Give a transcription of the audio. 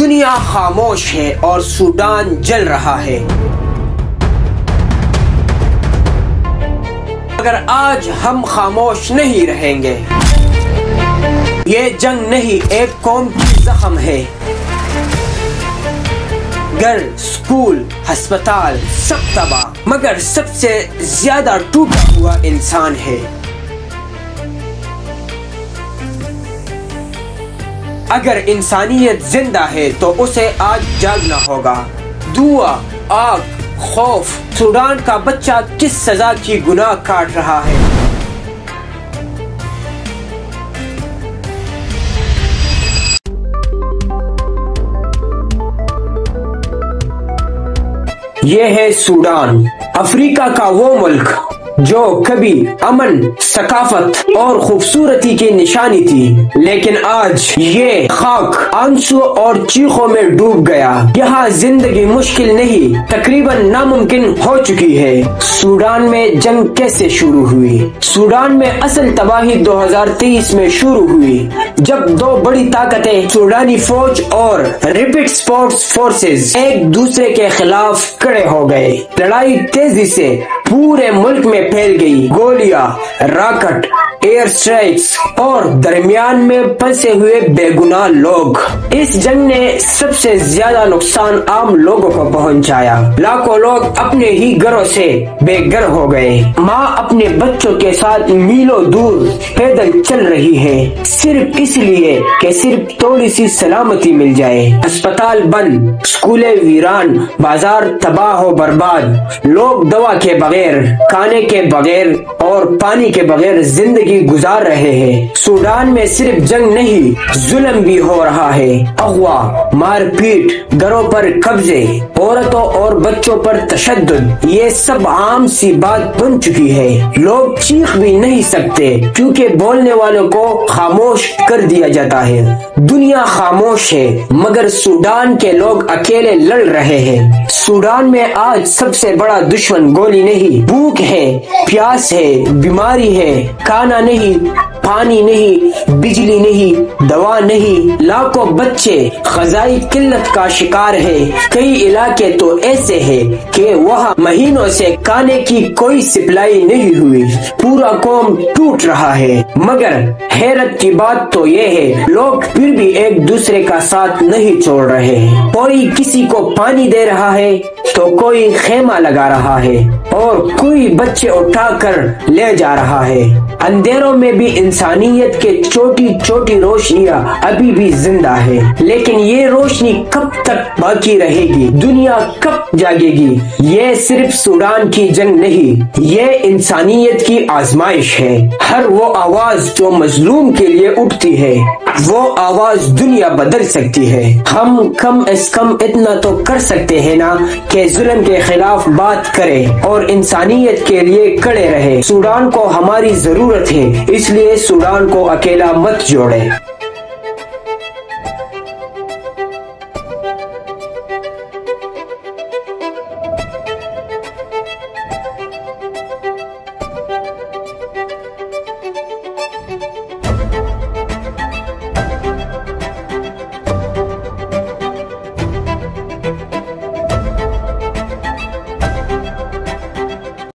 دنیا خاموش ہے اور سوڈان جل رہا ہے، مگر آج ہم خاموش نہیں رہیں گے۔ یہ جنگ نہیں، ایک قوم کی زخم ہے۔ گھر، سکول، ہسپتال سب تباہ، مگر سب سے زیادہ ٹوٹا ہوا انسان ہے۔ اگر انسانیت زندہ ہے تو اسے آج جاگنا ہوگا۔ دعا، آگ، خوف، سوڈان کا بچہ کس سزا کی گناہ کاٹ رہا ہے؟ یہ ہے سوڈان، افریقہ کا وہ ملک جو کبھی امن، ثقافت اور خوبصورتی کی نشانی تھی، لیکن آج یہ خاک، آنسو اور چیخوں میں ڈوب گیا۔ یہاں زندگی مشکل نہیں، تقریباً ناممکن ہو چکی ہے۔ سوڈان میں جنگ کیسے شروع ہوئی؟ سوڈان میں اصل تباہی 2023 میں شروع ہوئی، جب دو بڑی طاقتیں سوڈانی فوج اور ریپڈ سپورٹ فورسز ایک دوسرے کے خلاف کھڑے ہو گئے۔ لڑائی تیزی سے پورے ملک میں پھیل گئی، گولیاں، راکٹ، ایئر سٹرائکس اور درمیان میں پھنسے ہوئے بے گناہ لوگ۔ اس جنگ نے سب سے زیادہ نقصان عام لوگوں کو پہنچایا۔ لاکھوں لوگ اپنے ہی گھروں سے بے گھر ہو گئے۔ ماں اپنے بچوں کے ساتھ میلوں دور پیدل چل رہی ہے، صرف اس لیے کہ صرف تھوڑی سی سلامتی مل جائے۔ ہسپتال بند، اسکولیں ویران، بازار تباہ و برباد، لوگ دوا کے بغیر، کھانے کے بغیر اور پانی کے بغیر زندگی گزار رہے ہیں۔ سوڈان میں صرف جنگ نہیں، ظلم بھی ہو رہا ہے۔ اغوا، مار پیٹ، گھروں پر قبضے، عورتوں اور بچوں پر تشدد، یہ سب عام سی بات بن چکی ہے۔ لوگ چیخ بھی نہیں سکتے کیونکہ بولنے والوں کو خاموش کر دیا جاتا ہے۔ دنیا خاموش ہے، مگر سوڈان کے لوگ اکیلے لڑ رہے ہیں۔ سوڈان میں آج سب سے بڑا دشمن گولی نہیں، بھوک ہے، پیاس ہے، بیماری ہے، کھانا نہیں، پانی نہیں، بجلی نہیں، دوا نہیں۔ لاکھوں بچے غذائی قلت کا شکار ہے۔ کئی علاقے تو ایسے ہیں کہ وہاں مہینوں سے کھانے کی کوئی سپلائی نہیں ہوئی۔ پورا قوم ٹوٹ رہا ہے، مگر حیرت کی بات تو یہ ہے لوگ پھر بھی ایک دوسرے کا ساتھ نہیں چھوڑ رہے۔ کوئی کسی کو پانی دے رہا ہے تو کوئی خیمہ لگا رہا ہے اور کوئی بچے اٹھا کر لے جا رہا ہے۔ اندھیروں میں بھی انسانیت کے چھوٹی چھوٹی روشنیاں ابھی بھی زندہ ہے، لیکن یہ روشنی کب تک باقی رہے گی؟ دنیا کب جاگے گی؟ یہ صرف سوڈان کی جنگ نہیں، یہ انسانیت کی آزمائش ہے۔ ہر وہ آواز جو مظلوم کے لیے اٹھتی ہے، وہ آواز دنیا بدل سکتی ہے۔ ہم کم از کم اتنا تو کر سکتے ہیں نا کہ ظلم کے خلاف بات کرے اور انسانیت کے لیے کھڑے رہے۔ سوڈان کو ہماری ضرورت ہے، اس لیے سوڈان کو اکیلا مت جوڑے۔